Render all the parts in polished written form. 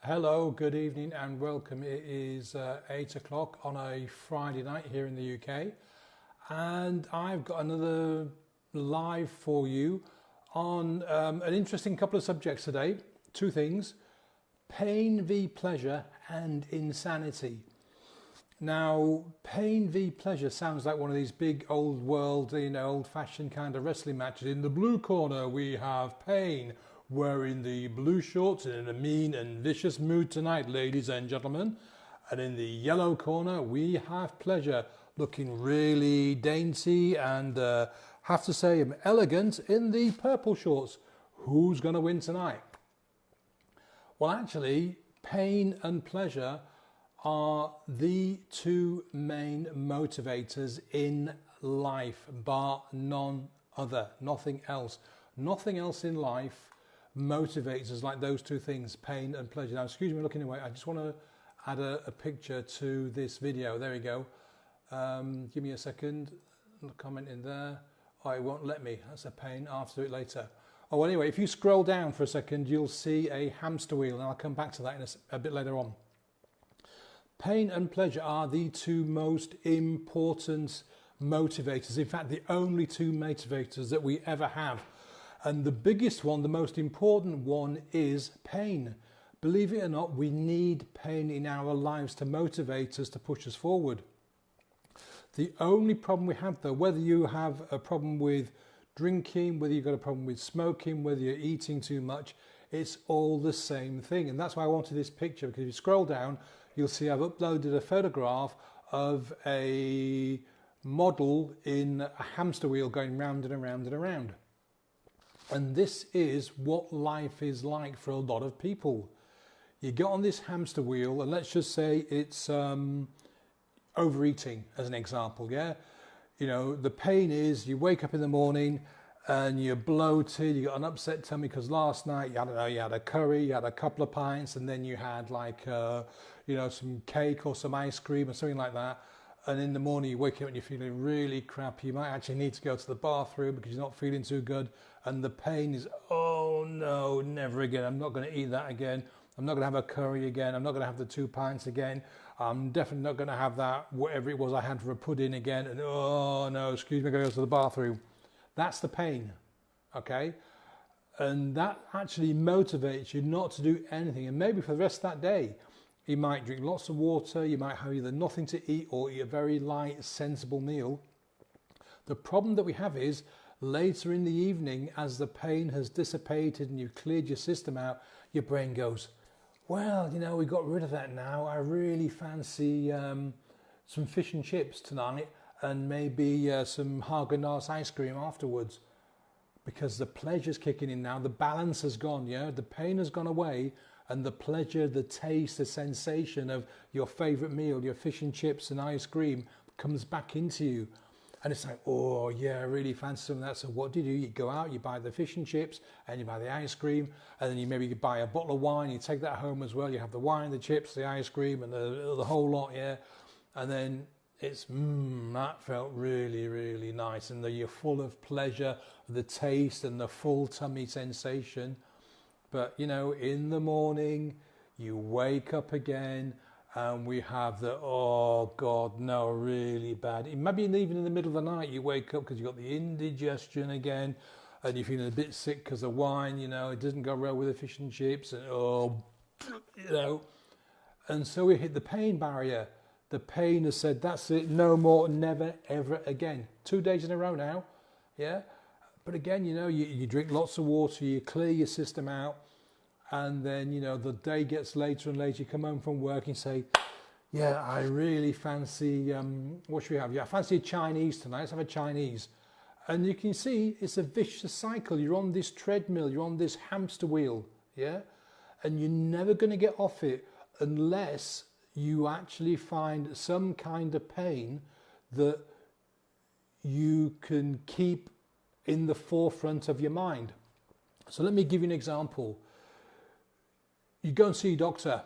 Hello, good evening and welcome. It is 8 o'clock on a Friday night here in the UK, and I've got another live for you on an interesting couple of subjects today. Two things: pain v pleasure and insanity. Now, pain v pleasure sounds like one of these big old world, old-fashioned kind of wrestling matches. In the blue corner we have pain, wearing the blue shorts and in a mean and vicious mood tonight, ladies and gentlemen. And in the yellow corner we have pleasure, looking really dainty and have to say elegant in the purple shorts. Who's going to win tonight? Well, actually, pain and pleasure are the two main motivators in life, bar none other. Nothing else. Nothing else in life motivates us like those two things, pain and pleasure. Now, excuse me looking away. I just want to add a picture to this video. There we go. Give me a second. Comment in there. Oh, it won't let me. That's a pain. I'll have to do it later. Oh, anyway, if you scroll down for a second, you'll see a hamster wheel, and I'll come back to that in a bit later on. Pain and pleasure are the two most important motivators. In fact, the only two motivators that we ever have. And the biggest one, the most important one, is pain. Believe it or not, we need pain in our lives to motivate us, to push us forward. The only problem we have, though, whether you have a problem with drinking, whether you've got a problem with smoking, whether you're eating too much, it's all the same thing. And that's why I wanted this picture, because if you scroll down, you'll see I've uploaded a photograph of a model in a hamster wheel going round and around and around. And this is what life is like for a lot of people. You get on this hamster wheel, and let's just say it's overeating as an example, yeah? You know, the pain is you wake up in the morning and you're bloated, you got an upset tummy because last night, I don't know, you had a curry, you had a couple of pints, and then you had like, some cake or some ice cream or something like that. And in the morning you wake up and you're feeling really crappy. You might actually need to go to the bathroom because you're not feeling too good. And the pain is, oh no, never again. I'm not going to eat that again. I'm not going to have a curry again. I'm not going to have the 2 pints again. I'm definitely not going to have that, whatever it was I had for a pudding again. And oh no, excuse me, I'm going to go to the bathroom. That's the pain, okay? And that actually motivates you not to do anything. And maybe for the rest of that day, you might drink lots of water, you might have either nothing to eat or eat a very light, sensible meal. The problem that we have is later in the evening, as the pain has dissipated and you've cleared your system out, your brain goes, well, you know, we got rid of that now. I really fancy some fish and chips tonight and maybe some Haagen-Dazs ice cream afterwards. Because the pleasure's kicking in now, the balance has gone, yeah? The pain has gone away, and the pleasure, the taste, the sensation of your favourite meal, your fish and chips and ice cream comes back into you. And it's like, oh yeah, I really fancy some of that. So what do? You go out, you buy the fish and chips and you buy the ice cream, and then you maybe buy a bottle of wine, you take that home as well. You have the wine, the chips, the ice cream and the whole lot, yeah? And then it's, that felt really, really nice. And you're full of pleasure, the taste and the full tummy sensation. But, you know, in the morning, you wake up again and we have the, oh God, no, really bad. Maybe even in the middle of the night, you wake up because you've got the indigestion again and you're feeling a bit sick because of wine, you know, it doesn't go well with the fish and chips and, And so we hit the pain barrier. The pain has said, that's it, no more, never, ever again. 2 days in a row now, yeah? But again, you know, you drink lots of water, you clear your system out, and then, you know, the day gets later and later, you come home from work and say, yeah, I really fancy, what should we have? Yeah, I fancy Chinese tonight, let's have a Chinese. And you can see it's a vicious cycle. You're on this treadmill, you're on this hamster wheel, yeah? And you're never going to get off it unless you actually find some kind of pain that you can keep in the forefront of your mind. So let me give you an example. You go and see your doctor,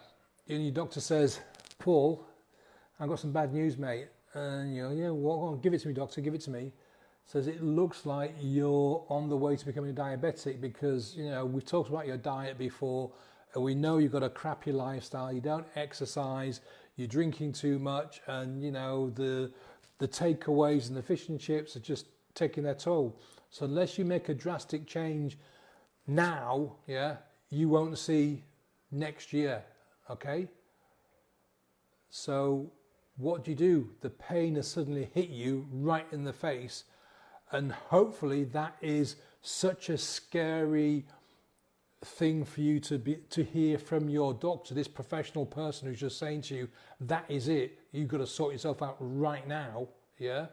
and your doctor says, Paul, I've got some bad news, mate. And you know, yeah, well, give it to me, doctor, give it to me. Says, it looks like you're on the way to becoming a diabetic because, you know, we've talked about your diet before and we know you've got a crappy lifestyle, you don't exercise, you're drinking too much, and you know the takeaways and the fish and chips are just taking their toll. So unless you make a drastic change now, yeah, you won't see next year, okay? So what do? The pain has suddenly hit you right in the face, and hopefully that is such a scary thing for you to hear from your doctor, this professional person who's just saying to you, that is it, you've got to sort yourself out right now, yeah?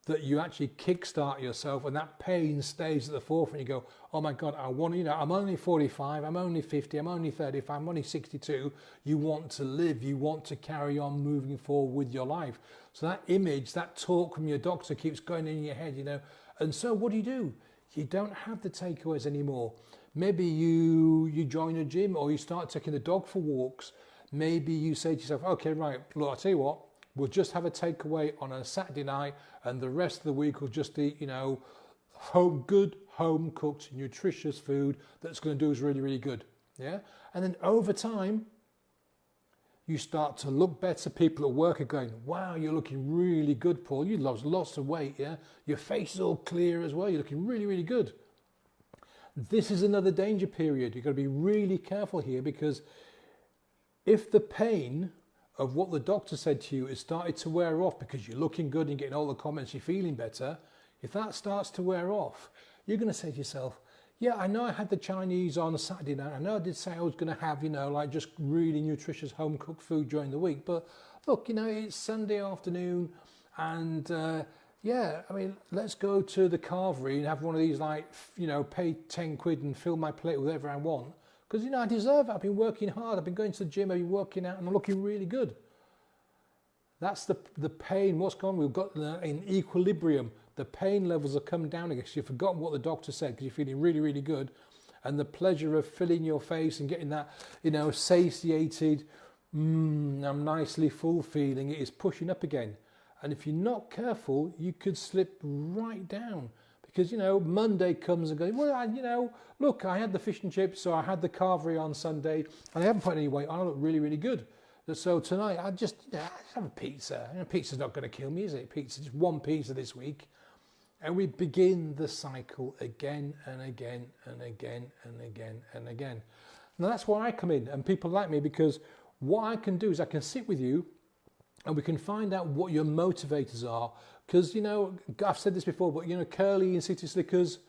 That you actually kickstart yourself, and that pain stays at the forefront. You go, oh my God, I want, you know, I'm only 45, I'm only 50, I'm only 35, I'm only 62. You want to live, you want to carry on moving forward with your life. So that image, that talk from your doctor keeps going in your head, you know. And so what do? You don't have the takeaways anymore. Maybe you join a gym, or you start taking the dog for walks. Maybe you say to yourself, okay, right, look, I'll tell you what, we'll just have a takeaway on a Saturday night, and the rest of the week we'll just eat, you know, good home cooked, nutritious food that's going to do us really, really good. Yeah. And then over time, you start to look better. People at work are going, wow, you're looking really good, Paul. You lost lots of weight. Yeah. Your face is all clear as well. You're looking really, really good. This is another danger period. You've got to be really careful here, because if the pain of what the doctor said to you has started to wear off because you're looking good and getting all the comments, you're feeling better, if that starts to wear off, you're going to say to yourself, yeah, I know I had the Chinese on a Saturday night. I know I did say I was going to have, you know, like just really nutritious home cooked food during the week. But look, you know, it's Sunday afternoon, and yeah, I mean, let's go to the carvery and have one of these, like, you know, pay 10 quid and fill my plate with whatever I want. Because, you know, I deserve it. I've been working hard. I've been going to the gym. I've been working out, and I'm looking really good. That's the pain. What's gone? We've got in equilibrium. The pain levels have come down again. So you've forgotten what the doctor said because you're feeling really, really good. And the pleasure of filling your face and getting that, you know, satiated, I'm nicely full feeling, it is pushing up again. And if you're not careful, you could slip right down. Because, you know, Monday comes and goes, well, you know, look, I had the fish and chips, so I had the carvery on Sunday, and I haven't put any weight on. I look really, really good. So tonight, I just have a pizza. You know, pizza's not going to kill me, is it? Pizza, just one pizza this week. And we begin the cycle again and again and again and again and again. Now, that's why I come in, and people like me, because what I can do is I can sit with you, and we can find out what your motivators are. Because, you know, I've said this before, but, you know, Curly and City Slickers,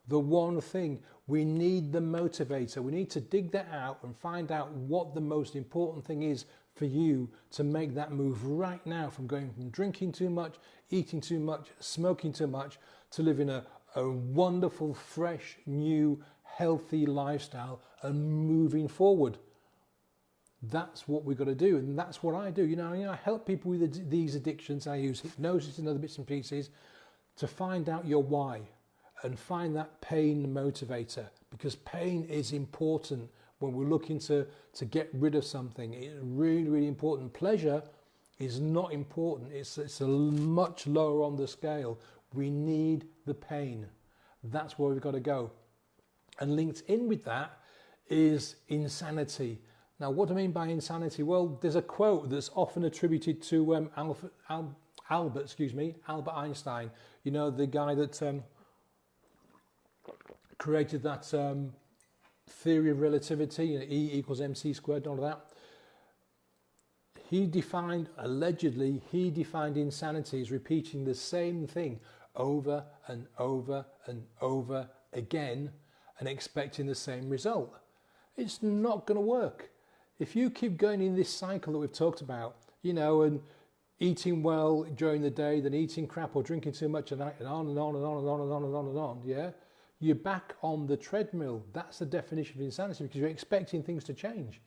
the one thing, we need the motivator. We need to dig that out and find out what the most important thing is for you to make that move right now, from going from drinking too much, eating too much, smoking too much, to living a wonderful, fresh, new, healthy lifestyle and moving forward. That's what we've got to do, and that's what I do. You know, I help people with these addictions. I use hypnosis and other bits and pieces to find out your why and find that pain motivator, because pain is important when we're looking to get rid of something. It's really, really important. Pleasure is not important. It's a much lower on the scale. We need the pain. That's where we've got to go. And linked in with that is insanity. Now, what do I mean by insanity? Well, there's a quote that's often attributed to Albert Einstein. You know, the guy that created that theory of relativity, you know, E equals mc squared and all of that. Allegedly, he defined insanity as repeating the same thing over and over and over again and expecting the same result. It's not going to work. If you keep going in this cycle that we've talked about, you know, and eating well during the day, then eating crap or drinking too much at night, and on and on and on and on and on and on and on, yeah, you're back on the treadmill. That's the definition of insanity, because you're expecting things to change.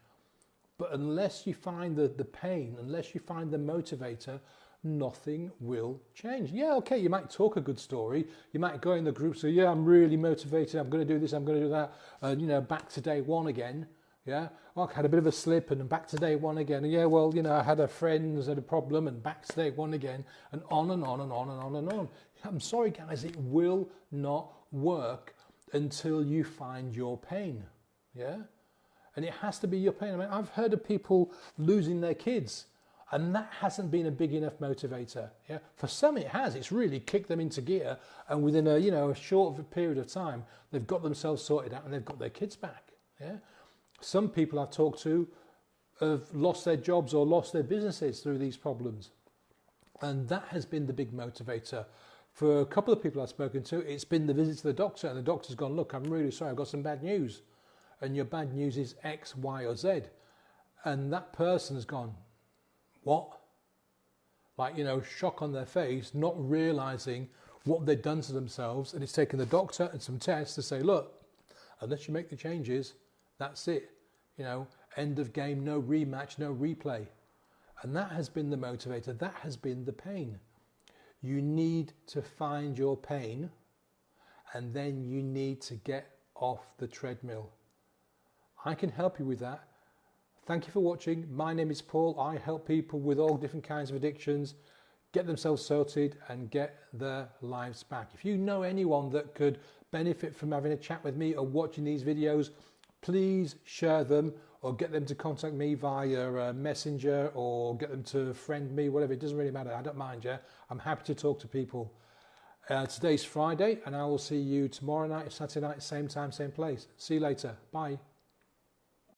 But unless you find the pain, unless you find the motivator, nothing will change. Yeah, okay, you might talk a good story. You might go in the group, so yeah, I'm really motivated. I'm going to do this, I'm going to do that. You know, back to day one again. Yeah, well, I had a bit of a slip and back to day one again. And yeah, well, you know, I had a friend who's had a problem and back to day one again, and on and on and on and on and on. I'm sorry, guys, it will not work until you find your pain. Yeah. And it has to be your pain. I mean, I've heard of people losing their kids, and that hasn't been a big enough motivator. Yeah, for some it has. It's really kicked them into gear, and within a short period of time, they've got themselves sorted out and they've got their kids back. Yeah, some people I've talked to have lost their jobs or lost their businesses through these problems, and that has been the big motivator. For a couple of people I've spoken to, it's been the visit to the doctor, and the doctor's gone, look, I'm really sorry, I've got some bad news. And your bad news is X, Y, or Z. And that person's gone, what? Like, shock on their face, not realizing what they've done to themselves. And it's taken the doctor and some tests to say, look, unless you make the changes, that's it. End of game, no rematch, no replay. And that has been the motivator. That has been the pain. You need to find your pain, and then you need to get off the treadmill. I can help you with that. Thank you for watching. My name is Paul. I help people with all different kinds of addictions get themselves sorted and get their lives back. If you know anyone that could benefit from having a chat with me or watching these videos, please share them or get them to contact me via Messenger or get them to friend me, whatever. It doesn't really matter. I don't mind, yeah? I'm happy to talk to people. Today's Friday, and I will see you tomorrow night, Saturday night, same time, same place. See you later. Bye.